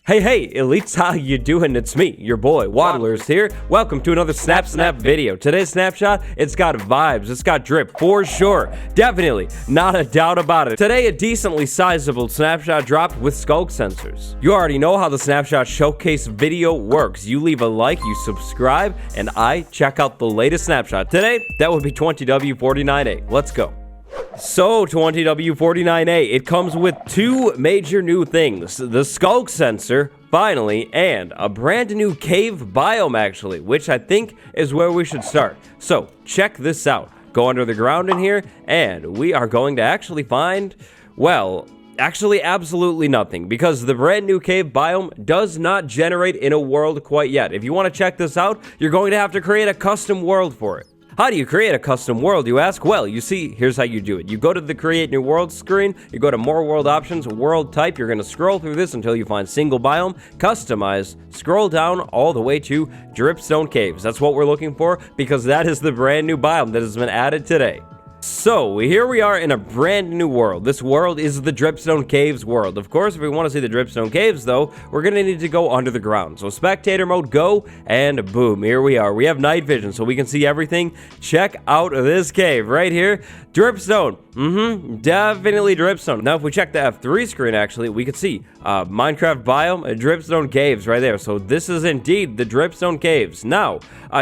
Hey, elites, how you doing? It's me, your boy, Waddlers here. Welcome to another Snap video. Today's snapshot, it's got vibes, it's got drip, for sure. Definitely, not a doubt about it. Today, a decently sizable snapshot dropped with SCULK sensors. You already know how the snapshot showcase video works. You leave a like, you subscribe, and I check out the latest snapshot. Today, that would be 20W49A. Let's go. So, 20W49A, it comes with two major new things. The SCULK sensor, finally, and a brand new cave biome, actually, which I think is where we should start. So, check this out. Go under the ground in here, and we are going to actually find, well, actually absolutely nothing, because the brand new cave biome does not generate in a world quite yet. If you want to check this out, you're going to have to create a custom world for it. How do you create a custom world, you ask? Well, you see, here's how you do it. You go to the Create New World screen, you go to More World Options, World Type, you're going to scroll through this until you find Single Biome, Customize, scroll down all the way to Dripstone Caves. That's what we're looking for, because that is the brand new biome that has been added today. So, here we are in a brand new world. This world is the Dripstone Caves world. Of course, if we want to see the Dripstone Caves, though, we're going to need to go under the ground. So, spectator mode, go, and boom, here we are. We have night vision, so we can see everything. Check out this cave right here. Dripstone. Definitely Dripstone. Now, if we check the F3 screen, actually, we could see Minecraft biome, Dripstone Caves right there. So, this is indeed the Dripstone Caves. Now,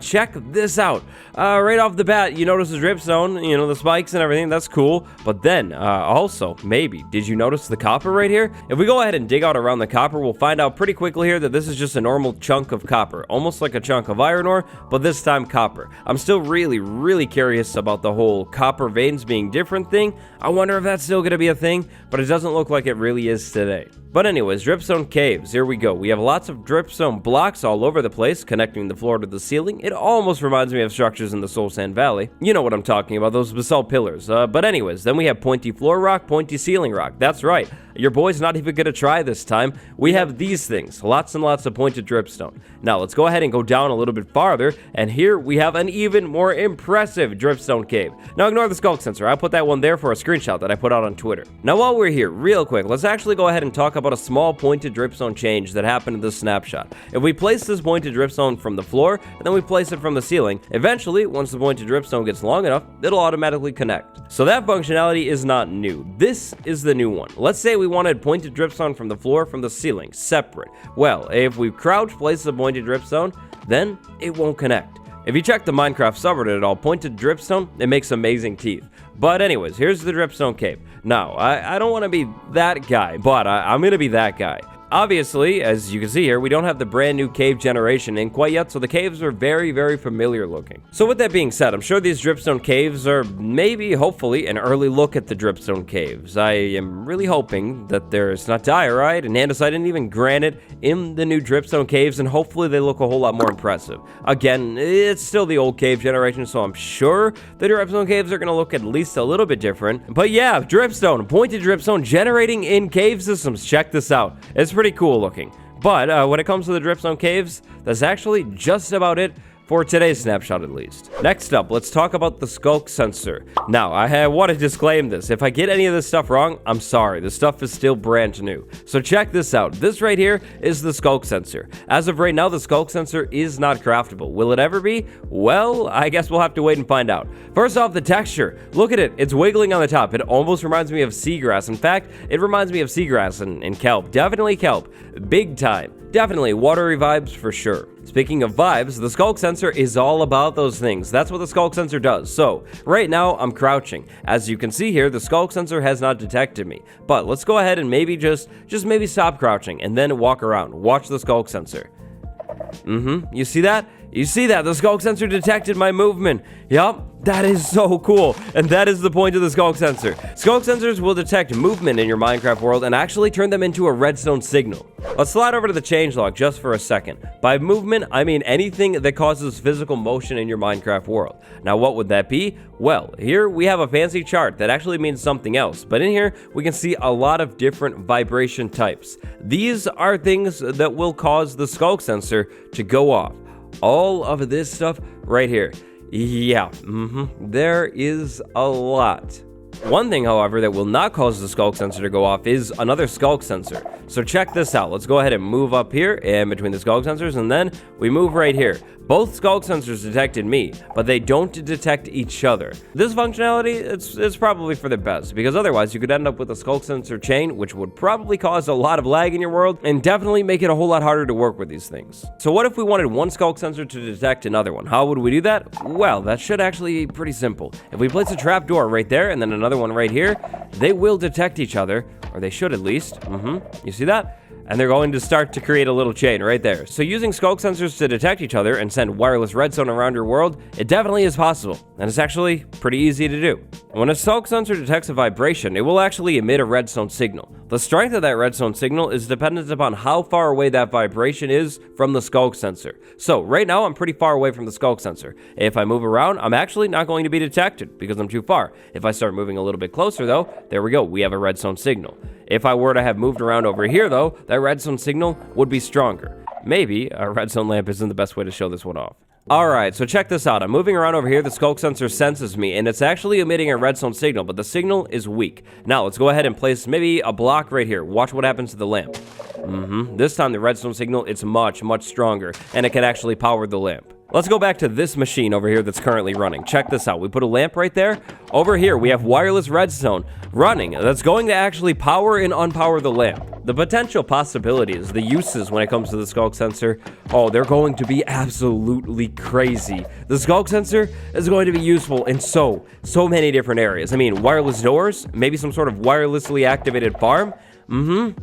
check this out. Right off the bat, you notice the Dripstone, you know, the spikes and everything, that's cool. But then, also, maybe, did you notice the copper right here? If we go ahead and dig out around the copper, we'll find out pretty quickly here that this is just a normal chunk of copper. Almost like a chunk of iron ore, but this time copper. I'm still really curious about the whole copper veins being different thing. I wonder if that's still going to be a thing, but it doesn't look like it really is today. But anyways, Dripstone Caves, here we go. We have lots of dripstone blocks all over the place, connecting the floor to the ceiling. It almost reminds me of structures in the Soul Sand Valley. You know what I'm talking about, those basalt pillars. But anyways, then we have pointy floor rock, pointy ceiling rock. That's right. Your boy's not even gonna try this time. We have these things, lots and lots of pointed dripstone. Now, let's go ahead and go down a little bit farther, and here we have an even more impressive dripstone cave. Now, ignore the SCULK sensor. I put that one there for a screenshot that I put out on Twitter. Now, while we're here, real quick, let's actually go ahead and talk about a small pointed dripstone change that happened in this snapshot. If we place this pointed dripstone from the floor, and then we place it from the ceiling, eventually, once the pointed dripstone gets long enough, it'll automatically connect. So that functionality is not new. This is the new one. Let's say we wanted pointed dripstone from the floor, from the ceiling, separate. Well, if we crouch, place the pointed dripstone, then it won't connect. If you check the Minecraft subreddit at all, pointed dripstone, it makes amazing teeth. But anyways, here's the Dripstone Cave. Now, I don't want to be that guy, but I'm going to be that guy. Obviously, as you can see here, we don't have the brand new cave generation in quite yet, so the caves are very familiar looking. So with that being said, I'm sure these Dripstone Caves are maybe, hopefully, an early look at the Dripstone Caves. I am really hoping that there's not diorite and andesite and even granite in the new Dripstone Caves, and hopefully they look a whole lot more impressive. Again, it's still the old cave generation, so I'm sure the Dripstone Caves are going to look at least a little bit different. But yeah, Dripstone, pointed Dripstone generating in cave systems. Check this out. It's pretty cool looking. But when it comes to the Dripstone Caves, that's actually just about it for today's snapshot, at least. Next up, let's talk about the SCULK sensor. Now, I want to disclaim this. If I get any of this stuff wrong, I'm sorry. This stuff is still brand new. So check this out. This right here is the SCULK sensor. As of right now, the SCULK sensor is not craftable. Will it ever be? Well, I guess we'll have to wait and find out. First off, the texture. Look at it. It's wiggling on the top. It almost reminds me of seagrass. In fact, it reminds me of seagrass and kelp. Definitely kelp. Big time. Definitely watery vibes for sure. Speaking of vibes, the SCULK sensor is all about those things. That's what the SCULK sensor does. So, right now, I'm crouching. As you can see here, the SCULK sensor has not detected me. But let's go ahead and maybe just maybe stop crouching and then walk around. Watch the SCULK sensor. You see that? You see that? The SCULK sensor detected my movement. Yup. That is so cool, and that is the point of the SCULK sensor. SCULK sensors will detect movement in your Minecraft world and actually turn them into a redstone signal. Let's slide over to the changelog just for a second. By movement, I mean anything that causes physical motion in your Minecraft world. Now, what would that be? Well, here we have a fancy chart that actually means something else, but in here we can see a lot of different vibration types. These are things that will cause the SCULK sensor to go off. All of this stuff right here. Yeah, there is a lot. One thing, however, that will not cause the skulk sensor to go off is another skulk sensor. So check this out. Let's go ahead and move up here in between the skulk sensors, and then we move right here. Both skulk sensors detected me, but they don't detect each other. This functionality, it's probably for the best, because otherwise you could end up with a skulk sensor chain, which would probably cause a lot of lag in your world, and definitely make it a whole lot harder to work with these things. So what if we wanted one skulk sensor to detect another one? How would we do that? Well, that should actually be pretty simple. If we place a trapdoor right there, and then another one right here, they will detect each other, or they should at least. You see that? And they're going to start to create a little chain right there. So using skulk sensors to detect each other and send wireless redstone around your world, it definitely is possible, and it's actually pretty easy to do. When a skulk sensor detects a vibration, it will actually emit a redstone signal. The strength of that redstone signal is dependent upon how far away that vibration is from the skulk sensor. So right now, I'm pretty far away from the skulk sensor. If I move around, I'm actually not going to be detected because I'm too far. If I start moving a little bit closer though, there we go, we have a redstone signal. If I were to have moved around over here though, that redstone signal would be stronger. Maybe a redstone lamp isn't the best way to show this one off. Alright, so check this out. I'm moving around over here, the skulk sensor senses me, and it's actually emitting a redstone signal, but the signal is weak. Now, let's go ahead and place maybe a block right here. Watch what happens to the lamp. This time the redstone signal, it's much, much stronger, and it can actually power the lamp. Let's go back to this machine over here that's currently running. Check this out. We put a lamp right there. Over here, we have wireless redstone running. That's going to actually power and unpower the lamp. The potential possibilities, the uses when it comes to the skulk sensor, oh, they're going to be absolutely crazy. The skulk sensor is going to be useful in so many different areas. I mean, wireless doors, maybe some sort of wirelessly activated farm.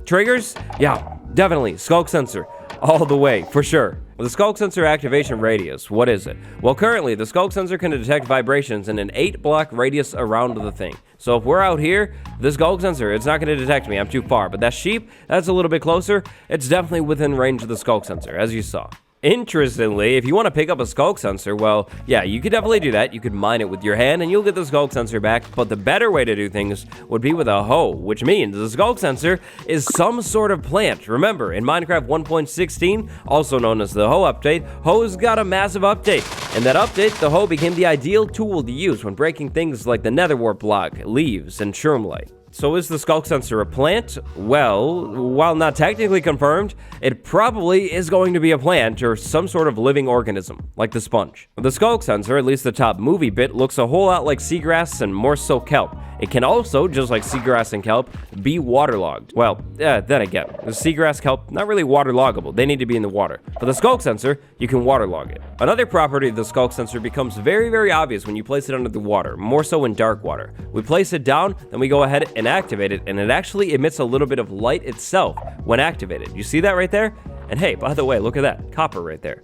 Triggers? Yeah, definitely. Skulk sensor. All the way, for sure. The skulk sensor activation radius, what is it? Well, currently, the skulk sensor can detect vibrations in an 8-block radius around the thing. So if we're out here, the skulk sensor, it's not going to detect me, I'm too far. But that sheep, that's a little bit closer. It's definitely within range of the skulk sensor, as you saw. Interestingly, if you want to pick up a skulk sensor, well, yeah, you could definitely do that. You could mine it with your hand and you'll get the skulk sensor back, but the better way to do things would be with a hoe, which means the skulk sensor is some sort of plant. Remember, in Minecraft 1.16, also known as the hoe update, hoes got a massive update. In that update, the hoe became the ideal tool to use when breaking things like the nether wart block, leaves, and shroomlight. So is the skulk sensor a plant? Well, while not technically confirmed, it probably is going to be a plant or some sort of living organism, like the sponge. The skulk sensor, at least the top movie bit, looks a whole lot like seagrass and more so kelp. It can also, just like seagrass and kelp, be waterlogged. Well, then again, the seagrass kelp, not really waterloggable. They need to be in the water. For the skulk sensor, you can waterlog it. Another property of the skulk sensor becomes very, very obvious when you place it under the water, more so in dark water. We place it down, then we go ahead and activate it, and it actually emits a little bit of light itself when activated. You see that right there? And hey, by the way, look at that. Copper right there.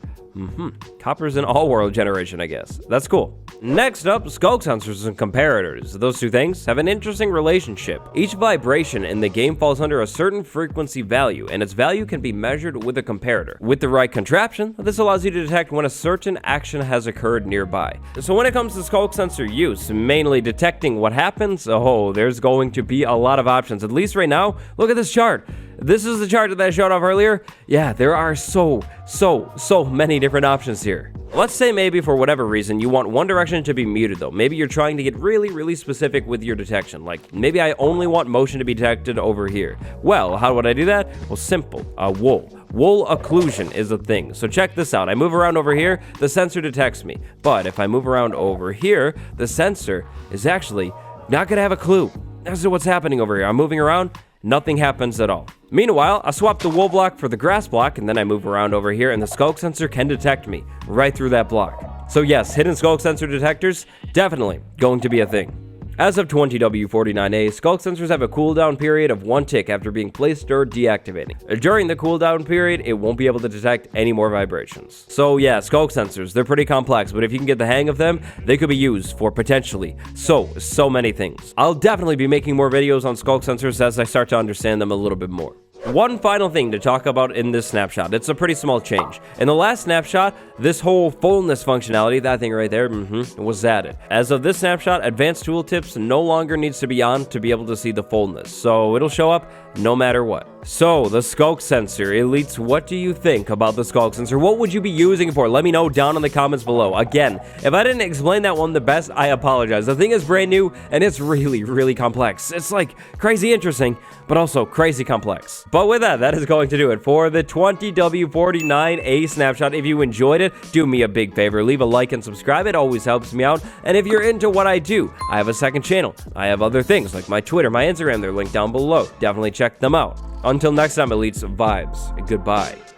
Copper's an all-world generation, I guess. That's cool. Next up, skulk sensors and comparators. Those two things have an interesting relationship. Each vibration in the game falls under a certain frequency value, and its value can be measured with a comparator. With the right contraption, this allows you to detect when a certain action has occurred nearby. So when it comes to skulk sensor use, mainly detecting what happens, oh, there's going to be a lot of options. At least right now, look at this chart. This is the chart that I showed off earlier. Yeah, there are so many different options here. Let's say maybe for whatever reason you want one direction to be muted though. Maybe you're trying to get really specific with your detection. Like maybe I only want motion to be detected over here. Well, how would I do that? Well, simple. Wool. Wool occlusion is a thing. So check this out. I move around over here, the sensor detects me. But if I move around over here, the sensor is actually not gonna have a clue as to what's happening over here. I'm moving around, nothing happens at all. Meanwhile, I swap the wool block for the grass block, and then I move around over here, and the skulk sensor can detect me right through that block. So yes, hidden skulk sensor detectors, definitely going to be a thing. As of 20W49A, skulk sensors have a cooldown period of 1 tick after being placed or deactivating. During the cooldown period, it won't be able to detect any more vibrations. So yeah, skulk sensors, they're pretty complex, but if you can get the hang of them, they could be used for potentially so many things. I'll definitely be making more videos on skulk sensors as I start to understand them a little bit more. one final thing to talk about in this snapshot. It's a pretty small change. In the last snapshot, this whole fullness functionality, that thing right there, was added. As of this snapshot, advanced tooltips no longer needs to be on to be able to see the fullness, so it'll show up no matter what. So, the SCULK sensor. Elites, what do you think about the SCULK sensor? What would you be using it for? Let me know down in the comments below. Again, if I didn't explain that one the best, I apologize. The thing is brand new, and it's really, really complex. It's like crazy interesting, but also crazy complex. But with that, that is going to do it for the 20W49A snapshot. If you enjoyed it, do me a big favor. Leave a like and subscribe. It always helps me out. And if you're into what I do, I have a second channel. I have other things like my Twitter, my Instagram. They're linked down below. Definitely check them out. Until next time, elites, vibes, and goodbye.